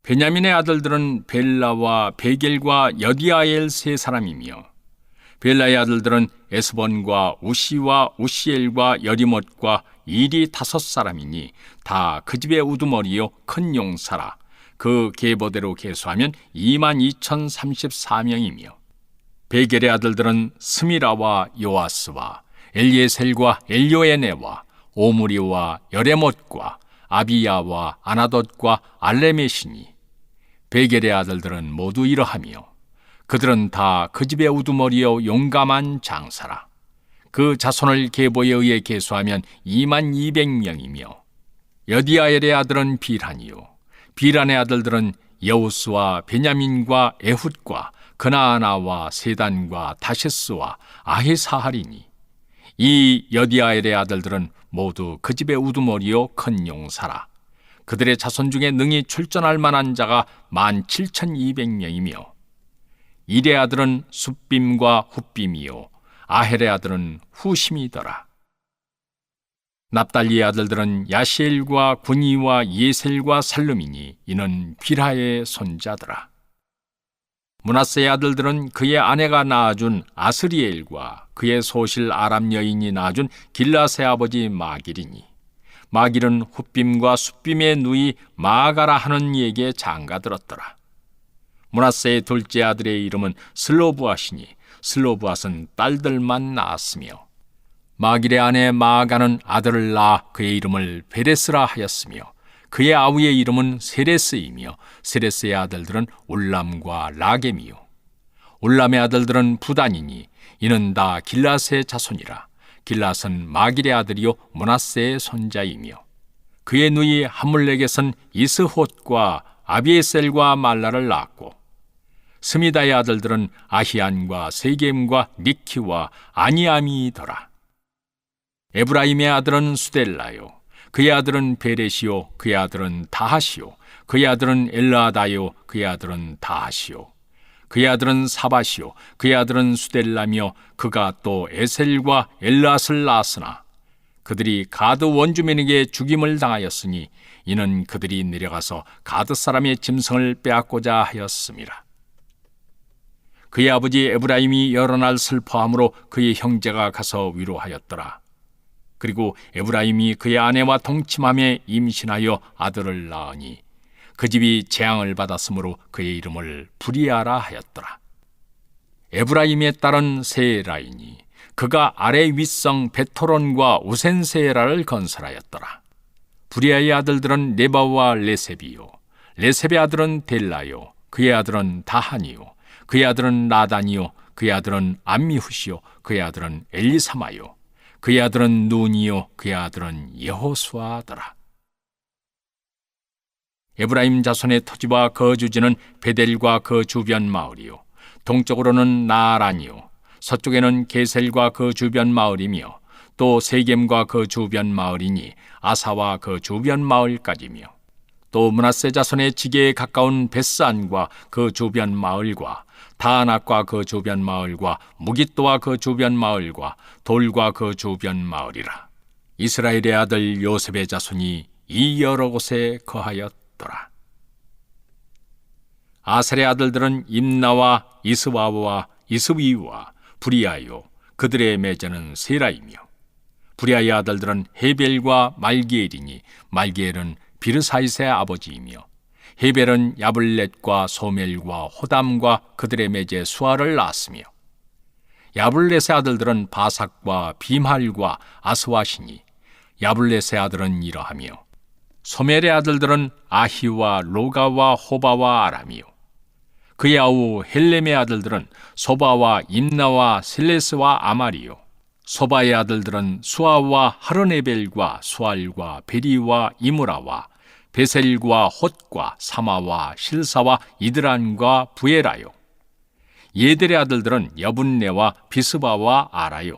베냐민의 아들들은 벨라와 베겔과 여디아엘 3사람이며, 벨라의 아들들은 에스본과 우시와 우시엘과 여리못과 일이 5사람이니 다 그 집의 우두머리요 큰 용사라. 그 계보대로 계수하면 22,034명이며, 베겔의 아들들은 스미라와 요아스와 엘리에셀과 엘요에네와 오므리와 여레못과 아비야와 아나돗과 알레메시니, 베겔의 아들들은 모두 이러하며 그들은 다 그 집의 우두머리요 용감한 장사라. 그 자손을 계보에 의해 계수하면 22,000명이며, 여디아엘의 아들은 빌한이요, 빌한의 아들들은 여우스와 베냐민과 에훗과 그나아나와 세단과 다시스와 아히사할이니, 이 여디아엘의 아들들은 모두 그 집의 우두머리요 큰 용사라. 그들의 자손 중에 능히 출전할 만한 자가 17,200명이며, 일의 아들은 숫빔과 훗빔이요 아헬의 아들은 후심이더라. 납달리의 아들들은 야시엘과 군이와 예셀과 살룸이니 이는 빌하의 손자더라. 므낫세의 아들들은 그의 아내가 낳아준 아스리엘과 그의 소실 아람 여인이 낳아준 길라스의 아버지 마길이니, 마길은 훗빔과 숫빔의 누이 마가라 하는 이에게 장가들었더라. 므낫세의 둘째 아들의 이름은 슬로브앗이니 슬로브앗은 딸들만 낳았으며, 마길의 아내 마아가는 아들을 낳아 그의 이름을 베레스라 하였으며, 그의 아우의 이름은 세레스이며, 세레스의 아들들은 울람과 라겜이요, 울람의 아들들은 부단이니 이는 다 길라스의 자손이라. 길라스는 마길의 아들이요 므낫세의 손자이며, 그의 누이 하물렉에선 이스톳과 아비에셀과 말라를 낳았고, 스미다의 아들들은 아히안과 세겜과 니키와 아니아미더라. 에브라임의 아들은 수델라요, 그의 아들은 베레시요, 그의 아들은 다하시요, 그의 아들은 엘라다요, 그의 아들은 다하시요, 그의 아들은 사바시요, 그의 아들은 수델라며, 그가 또 에셀과 엘랏을 낳았으나 그들이 가드 원주민에게 죽임을 당하였으니 이는 그들이 내려가서 가드 사람의 짐승을 빼앗고자 하였음이라. 그의 아버지 에브라임이 여러 날 슬퍼함으로 그의 형제가 가서 위로하였더라. 그리고 에브라임이 그의 아내와 동침함에 임신하여 아들을 낳으니 그 집이 재앙을 받았으므로 그의 이름을 브리아라 하였더라. 에브라임의 딸은 세라이니 그가 아래 윗성 베토론과 우센세라를 건설하였더라. 브리아의 아들들은 네바와 레셉이요, 레셉의 아들은 델라요, 그의 아들은 다하니요, 그의 아들은 나단이요, 그의 아들은 암미후시요, 그의 아들은 엘리사마요, 그의 아들은 눈이요, 그의 아들은 여호수아더라. 에브라임 자손의 토지와 거주지는 베델과 그 주변 마을이요, 동쪽으로는 나아란이요, 서쪽에는 게셀과 그 주변 마을이며, 또 세겜과 그 주변 마을이니 아사와 그 주변 마을까지며, 또 므낫세 자손의 지게에 가까운 벳산과 그 주변 마을과 다낙과 그 주변 마을과 무깃도와 그 주변 마을과 돌과 그 주변 마을이라. 이스라엘의 아들 요셉의 자손이 이 여러 곳에 거하였더라. 아셀의 아들들은 임나와 이스와와 이스위와 브리아요, 그들의 매제는 세라이며, 브리아의 아들들은 헤벨과 말기엘이니 말기엘은 비르사이스의 아버지이며, 헤벨은 야블렛과 소멜과 호담과 그들의 매제 수아를 낳았으며, 야블렛의 아들들은 바삭과 비말과 아스와시니 야블렛의 아들은 이러하며, 소멜의 아들들은 아히와 로가와 호바와 아람이요, 그의 아우 헬렘의 아들들은 소바와 임나와 셀레스와 아마리요. 소바의 아들들은 수아와 하르네벨과 수알과 베리와 이무라와 베셀과 홑과 사마와 실사와 이드란과 부에라요. 예델의 아들들은 여분네와 비스바와 아라요.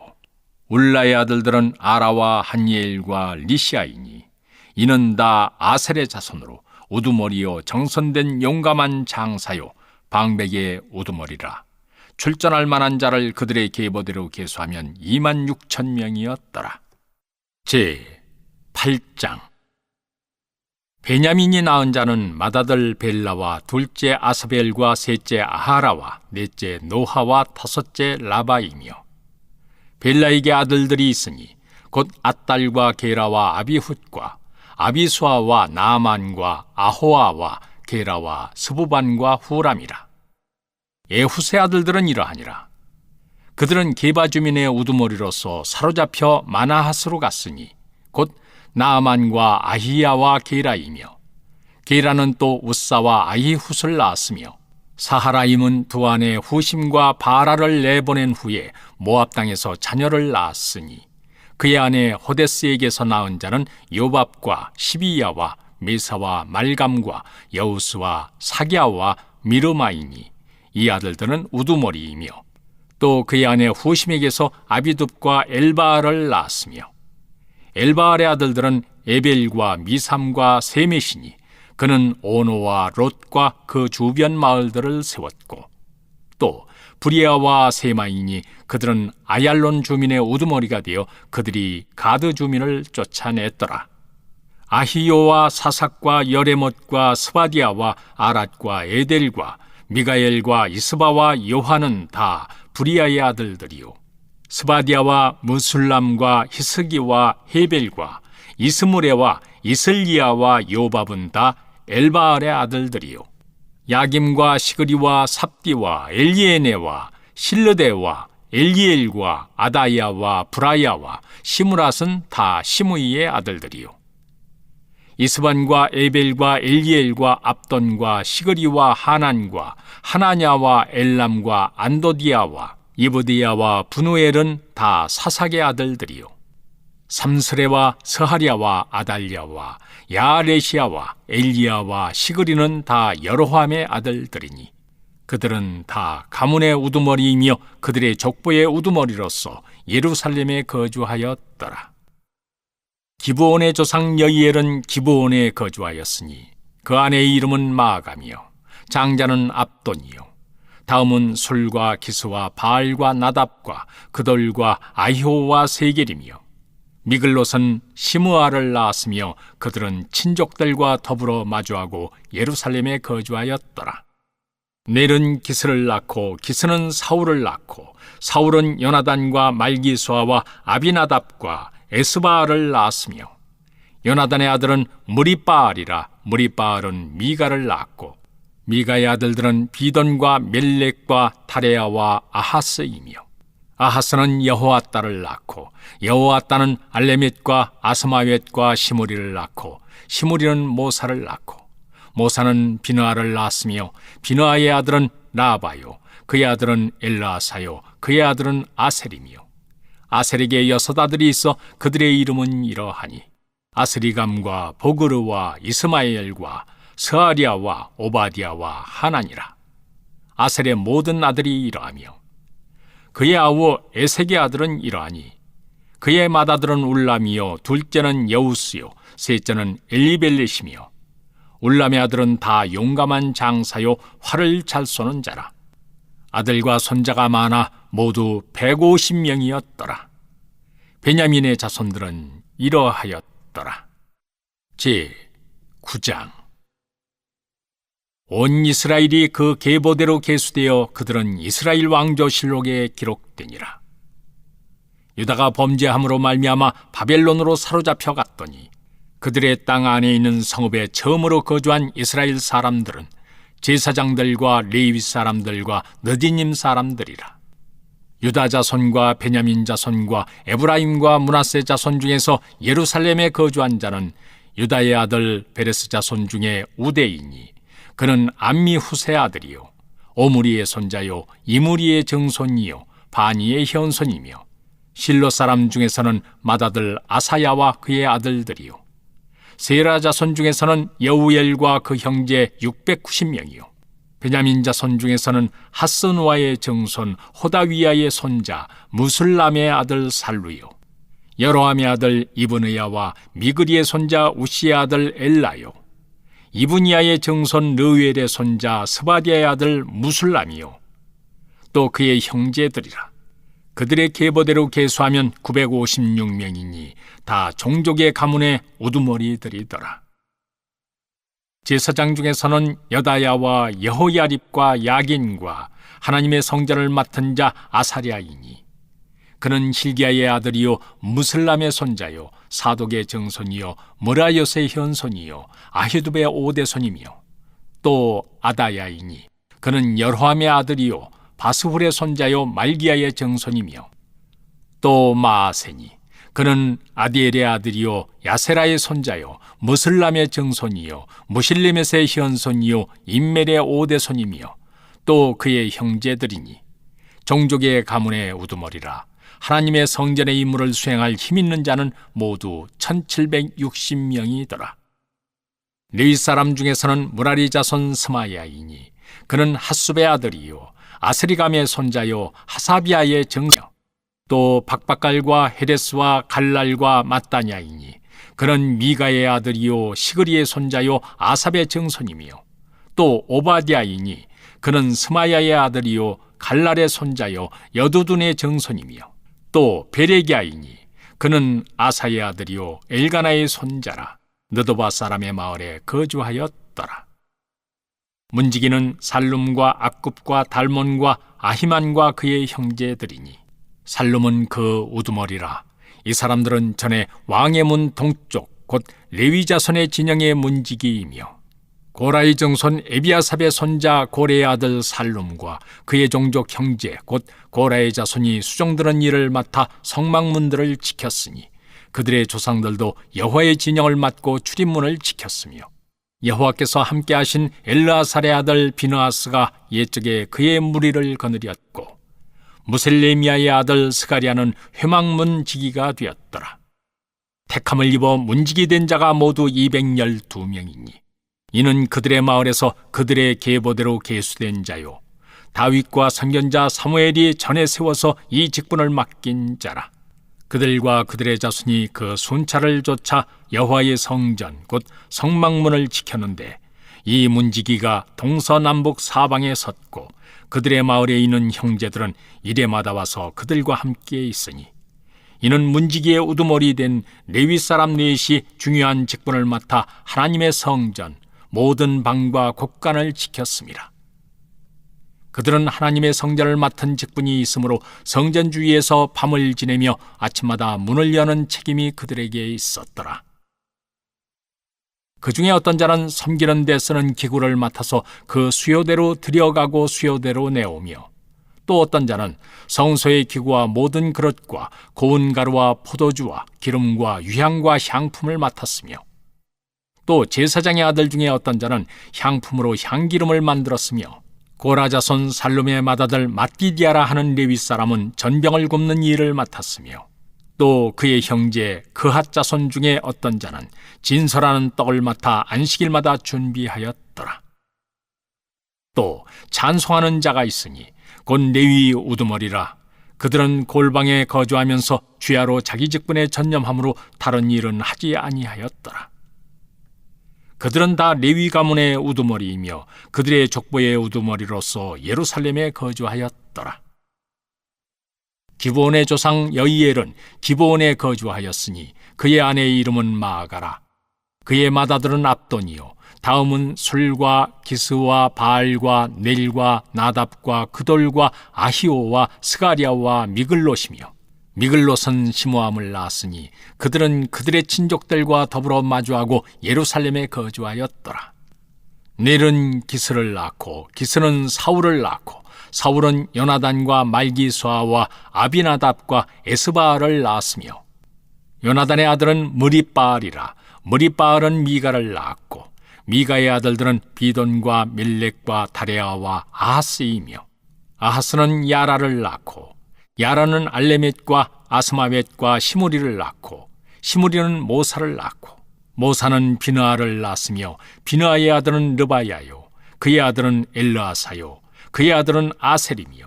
울라의 아들들은 아라와 한예엘과 리시아이니 이는 다 아셀의 자손으로 우두머리요 정선된 용감한 장사요 방백의 우두머리라. 출전할 만한 자를 그들의 계보대로 계수하면 26,000명이었더라. 제 8장. 베냐민이 낳은 자는 맏아들 벨라와 둘째 아스벨과 셋째 아하라와 넷째 노하와 다섯째 라바이며, 벨라에게 아들들이 있으니 곧 앗달과 게라와 아비훗과 아비수아와 나아만과 아호아와 게라와 스부반과 후람이라. 에훗의 아들들은 이러하니라. 그들은 게바 주민의 우두머리로서 사로잡혀 마나핫으로 갔으니 곧 나아만과 아히야와 게라이며, 게라는 또 우사와 아히훗을 낳았으며, 사하라임은 두 아내 후심과 바라를 내보낸 후에 모압 땅에서 자녀를 낳았으니 그의 아내 호데스에게서 낳은 자는 요밥과 시비야와 메사와 말감과 여우스와 사기야와 미르마이니 이 아들들은 우두머리이며, 또 그의 아내 후심에게서 아비둡과 엘바알을 낳았으며, 엘바알의 아들들은 에벨과 미삼과 세메시니 그는 오노와 롯과 그 주변 마을들을 세웠고, 또 브리아와 세마이니 그들은 아얄론 주민의 우두머리가 되어 그들이 가드 주민을 쫓아냈더라. 아히요와 사삭과 여레못과 스바디아와 아랏과 에델과 미가엘과 이스바와 요한은 다 브리아의 아들들이요. 스바디아와 무술람과 히스기와 헤벨과 이스무레와 이슬리아와 요밥은 다 엘바알의 아들들이요. 야김과 시그리와 삽디와 엘리에네와 실르데와 엘리엘과 아다야와 브라야와 시무랏은 다 시므이의 아들들이요. 이스반과 에벨과 엘리엘과 압돈과 시그리와 하난과 하나냐와 엘람과 안도디아와 이브디야와 분우엘은 다 사삭의 아들들이요. 삼스레와 스하랴와 아달랴와 야레시아와 엘리야와 시그리는 다 여로함의 아들들이니 그들은 다 가문의 우두머리이며 그들의 족보의 우두머리로서 예루살렘에 거주하였더라. 기브온의 조상 여이엘은 기브온에 거주하였으니 그 아내의 이름은 마아가며 장자는 압돈이요. 다음은 술과 기스와 바알과 나답과 그돌과 아히오와 세겔이며, 미글롯은 시므아를 낳았으며 그들은 친족들과 더불어 마주하고 예루살렘에 거주하였더라. 넬은 기스를 낳고 기스는 사울을 낳고 사울은 요나단과 말기수아와 아비나답과 에스바알을 낳았으며, 요나단의 아들은 무리바알이라 무리바알은 미가를 낳았고, 미가의 아들들은 비돈과 멜렉과 타레아와 아하스이며, 아하스는 여호아따를 낳고 여호아따는 알레멧과 아스마웻과 시므리를 낳고 시므리는 모사를 낳고 모사는 비느아를 낳았으며, 비느아의 아들은 라바요 그의 아들은 엘라사요 그의 아들은 아셀이며, 아셀에게 6 아들이 있어 그들의 이름은 이러하니 아스리감과 보그르와 이스마엘과 스아리아와 오바디아와 하나니라. 아셀의 모든 아들이 이러하며, 그의 아우 에색의 아들은 이러하니 그의 맏아들은 울람이요 둘째는 여우스요 셋째는 엘리벨렛이며, 울람의 아들은 다 용감한 장사요 활을 잘 쏘는 자라. 아들과 손자가 많아 모두 150명이었더라. 베냐민의 자손들은 이러하였더라. 제 9장. 온 이스라엘이 그 계보대로 계수되어 그들은 이스라엘 왕조실록에 기록되니라. 유다가 범죄함으로 말미암아 바벨론으로 사로잡혀 갔더니 그들의 땅 안에 있는 성읍에 처음으로 거주한 이스라엘 사람들은 제사장들과 레위 사람들과 느디님 사람들이라. 유다 자손과 베냐민 자손과 에브라임과 므낫세 자손 중에서 예루살렘에 거주한 자는 유다의 아들 베레스 자손 중에 우데이니 그는 암미훗의 아들이요 오므리의 손자요 이므리의 증손이요 바니의 현손이며 실로 사람 중에서는 맏아들 아사야와 그의 아들들이요 세라 자손 중에서는 여우엘과 그 형제 690명이요 베냐민 자손 중에서는 하스누아의 증손 호다위야의 손자 무술람의 아들 살루요 여로함의 아들 이브느야와 미그리의 손자 우시의 아들 엘라요 이브니야의 증손 르웰의 손자 스바디아의 아들 무술람이요 또 그의 형제들이라. 그들의 계보대로 계수하면 956명이니 다 종족의 가문의 우두머리들이더라. 제사장 중에서는 여다야와 여호야립과 야긴과 하나님의 성전을 맡은 자 아사랴이니 그는 hil기야의 아들이요 무슬람의 손자요 사독의 증손이요 무라요스의 현손이요 아히두베의 오대손이며 또 아다야이니 그는 여로함의 아들이요 바스훌의 손자요 말기야의 증손이며 또 마아세니 그는 아디엘의 아들이요 야세라의 손자요 무슬람의 증손이요 무실레멧의 현손이요 임멜의 오대손이며 또 그의 형제들이니 종족의 가문의 우두머리라. 하나님의 성전의 임무를 수행할 힘 있는 자는 모두 1760명이더라. 레위 사람 중에서는 무라리 자손 스마야이니 그는 핫숲의 아들이요 아스리감의 손자요 하사비아의 증녀 또 박박갈과 헤레스와 갈랄과 마따냐이니 그는 미가의 아들이요 시그리의 손자요 아삽의 증손이며 또 오바디아이니 그는 스마야의 아들이요 갈랄의 손자요 여두둔의 증손이며 또 베레기아이니 그는 아사의 아들이요 엘가나의 손자라. 느도바 사람의 마을에 거주하였더라. 문지기는 살룸과 악굽과 달몬과 아히만과 그의 형제들이니 살룸은 그 우두머리라. 이 사람들은 전에 왕의 문 동쪽 곧 레위 자손의 진영의 문지기이며 고라의 증손 에비아삽의 손자 고레의 아들 살룸과 그의 종족 형제 곧 고라의 자손이 수종드는 일을 맡아 성막문들을 지켰으니 그들의 조상들도 여호와의 진영을 맡고 출입문을 지켰으며 여호와께서 함께하신 엘르아살의 아들 비느하스가 옛적에 그의 무리를 거느렸고 무셀레미아의 아들 스가리아는 회막문 지기가 되었더라. 택함을 입어 문지기 된 자가 모두 212명이니 이는 그들의 마을에서 그들의 계보대로 계수된 자요 다윗과 선견자 사무엘이 전에 세워서 이 직분을 맡긴 자라. 그들과 그들의 자손이 그 순찰을 쫓아 여호와의 성전 곧 성막문을 지켰는데 이 문지기가 동서남북 사방에 섰고 그들의 마을에 있는 형제들은 이레마다 와서 그들과 함께 있으니 이는 문지기의 우두머리 된 레위 사람 넷이 중요한 직분을 맡아 하나님의 성전 모든 방과 곳간을 지켰습니다. 그들은 하나님의 성전을 맡은 직분이 있으므로 성전 주위에서 밤을 지내며 아침마다 문을 여는 책임이 그들에게 있었더라. 그 중에 어떤 자는 섬기는 데 쓰는 기구를 맡아서 그 수요대로 들여가고 수요대로 내오며 또 어떤 자는 성소의 기구와 모든 그릇과 고운 가루와 포도주와 기름과 유향과 향품을 맡았으며 또 제사장의 아들 중에 어떤 자는 향품으로 향기름을 만들었으며 고라 자손 살룸의 맏아들 마띠디아라 하는 레위 사람은 전병을 굽는 일을 맡았으며 또 그의 형제 그핫 자손 중에 어떤 자는 진설하는 떡을 맡아 안식일마다 준비하였더라. 또 찬송하는 자가 있으니 곧 레위 우두머리라. 그들은 골방에 거주하면서 주야로 자기 직분에 전념함으로 다른 일은 하지 아니하였더라. 그들은 다 레위 가문의 우두머리이며 그들의 족보의 우두머리로서 예루살렘에 거주하였더라. 기브온의 조상 여이엘은 기브온에 거주하였으니 그의 아내의 이름은 마아가라. 그의 맏아들은 압돈이요 다음은 술과 기스와 바알과 넬과 나답과 그돌과 아히오와 스가리아와 미글롯이며 미글롯은 시므암을 낳았으니 그들은 그들의 친족들과 더불어 마주하고 예루살렘에 거주하였더라. 넬은 기스를 낳고 기스는 사울을 낳고 사울은 요나단과 말기수아와 아비나답과 에스바알을 낳았으며 요나단의 아들은 무리바알이라. 무리바알은 미가를 낳았고 미가의 아들들은 비돈과 밀렉과 다레아와 아하스이며 아하스는 야라를 낳고 야라는 알레멧과 아스마벳과 시므리를 낳고 시므리는 모사를 낳고 모사는 비느아를 낳았으며 비느아의 아들은 르바야요 그의 아들은 엘르아사요 그의 아들은 아셀이며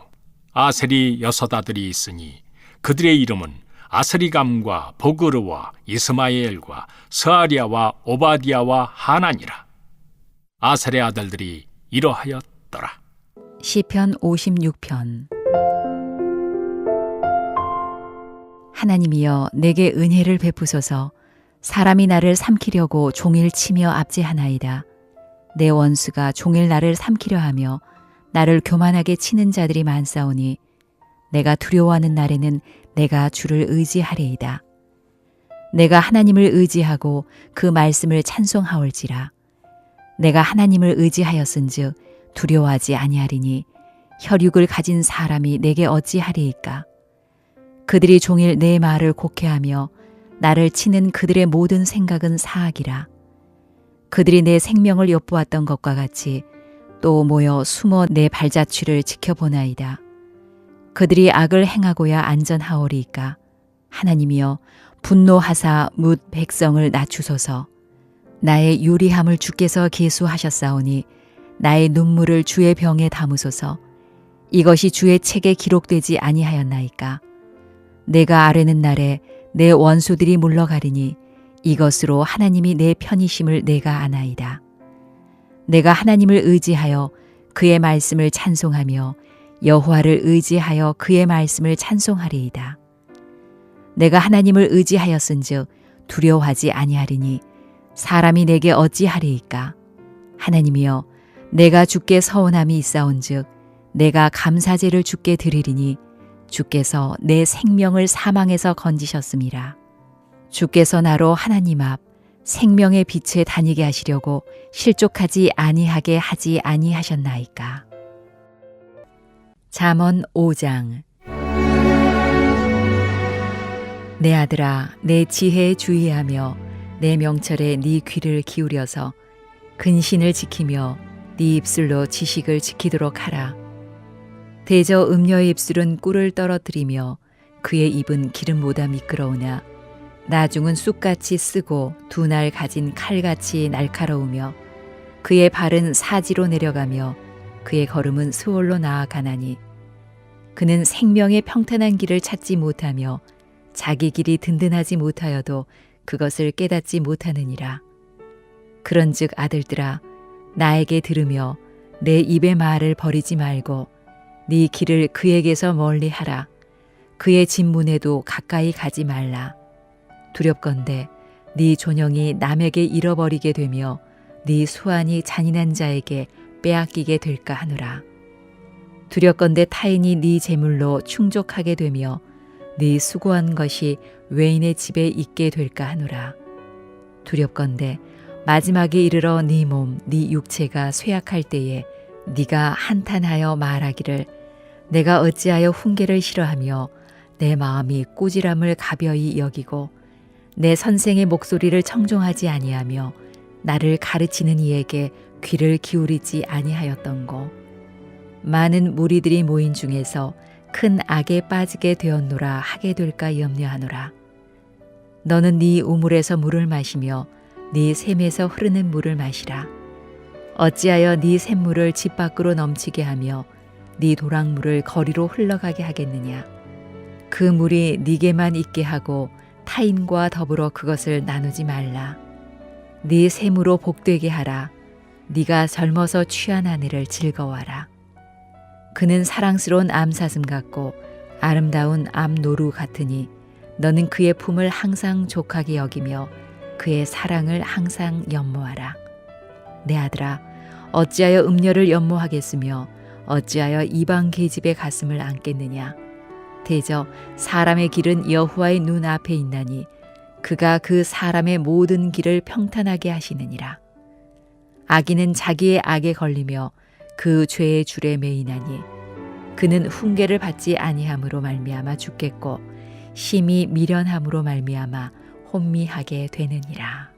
아셀이 6 아들이 있으니 그들의 이름은 아스리감과 보그르와 이스마엘과 스아리아와 오바디아와 하나니라. 아셀의 아들들이 이러하였더라. 시편 56편. 하나님이여 내게 은혜를 베푸소서. 사람이 나를 삼키려고 종일 치며 압제하나이다. 내 원수가 종일 나를 삼키려 하며 나를 교만하게 치는 자들이 많사오니 내가 두려워하는 날에는 내가 주를 의지하리이다. 내가 하나님을 의지하고 그 말씀을 찬송하올지라. 내가 하나님을 의지하였은즉 두려워하지 아니하리니 혈육을 가진 사람이 내게 어찌하리이까. 그들이 종일 내 말을 곡해하며 나를 치는 그들의 모든 생각은 사악이라. 그들이 내 생명을 엿보았던 것과 같이 또 모여 숨어 내 발자취를 지켜보나이다. 그들이 악을 행하고야 안전하오리이까. 하나님이여 분노하사 뭇 백성을 낮추소서. 나의 유리함을 주께서 계수하셨사오니 나의 눈물을 주의 병에 담으소서. 이것이 주의 책에 기록되지 아니하였나이까. 내가 아뢰는 날에 내 원수들이 물러가리니 이것으로 하나님이 내 편이심을 내가 아나이다. 내가 하나님을 의지하여 그의 말씀을 찬송하며 여호와를 의지하여 그의 말씀을 찬송하리이다. 내가 하나님을 의지하였은즉 두려워하지 아니하리니 사람이 내게 어찌하리이까. 하나님이여 내가 주께 서운함이 있사온즉 내가 감사제를 주께 드리리니 주께서 내 생명을 사망에서 건지셨음이라. 주께서 나로 하나님 앞 생명의 빛에 다니게 하시려고 실족하지 아니하게 하지 아니하셨나이까. 잠언 5장. 내 아들아 내 지혜에 주의하며 내 명철에 네 귀를 기울여서 근신을 지키며 네 입술로 지식을 지키도록 하라. 대저 음녀의 입술은 꿀을 떨어뜨리며 그의 입은 기름보다 미끄러우나 나중은 쑥같이 쓰고 두 날 가진 칼같이 날카로우며 그의 발은 사지로 내려가며 그의 걸음은 스올로 나아가나니 그는 생명의 평탄한 길을 찾지 못하며 자기 길이 든든하지 못하여도 그것을 깨닫지 못하느니라. 그런즉 아들들아 나에게 들으며 내 입의 말을 버리지 말고 네 길을 그에게서 멀리하라. 그의 진문에도 가까이 가지 말라. 두렵건대 네 존영이 남에게 잃어버리게 되며 네 수완이 잔인한 자에게 빼앗기게 될까 하노라. 두렵건대 타인이 네 재물로 충족하게 되며 네 수고한 것이 외인의 집에 있게 될까 하노라. 두렵건대 마지막에 이르러 네 몸, 네 육체가 쇠약할 때에 네가 한탄하여 말하기를 내가 어찌하여 훈계를 싫어하며 내 마음이 꾸지람을 가벼이 여기고 내 선생의 목소리를 청종하지 아니하며 나를 가르치는 이에게 귀를 기울이지 아니하였던고. 많은 무리들이 모인 중에서 큰 악에 빠지게 되었노라 하게 될까 염려하노라. 너는 네 우물에서 물을 마시며 네 샘에서 흐르는 물을 마시라. 어찌하여 네 샘물을 집 밖으로 넘치게 하며 네 도랑물을 거리로 흘러가게 하겠느냐. 그 물이 네게만 있게 하고 타인과 더불어 그것을 나누지 말라. 네 샘으로 복되게 하라. 네가 젊어서 취한 아내를 즐거워하라. 그는 사랑스러운 암사슴 같고 아름다운 암노루 같으니 너는 그의 품을 항상 족하게 여기며 그의 사랑을 항상 연모하라. 내 아들아 어찌하여 음녀를 연모하겠으며 어찌하여 이방 계집의 가슴을 안겠느냐. 대저 사람의 길은 여호와의 눈 앞에 있나니 그가 그 사람의 모든 길을 평탄하게 하시느니라. 악인은 자기의 악에 걸리며 그 죄의 줄에 매이나니 그는 훈계를 받지 아니함으로 말미암아 죽겠고 심히 미련함으로 말미암아 혼미하게 되느니라.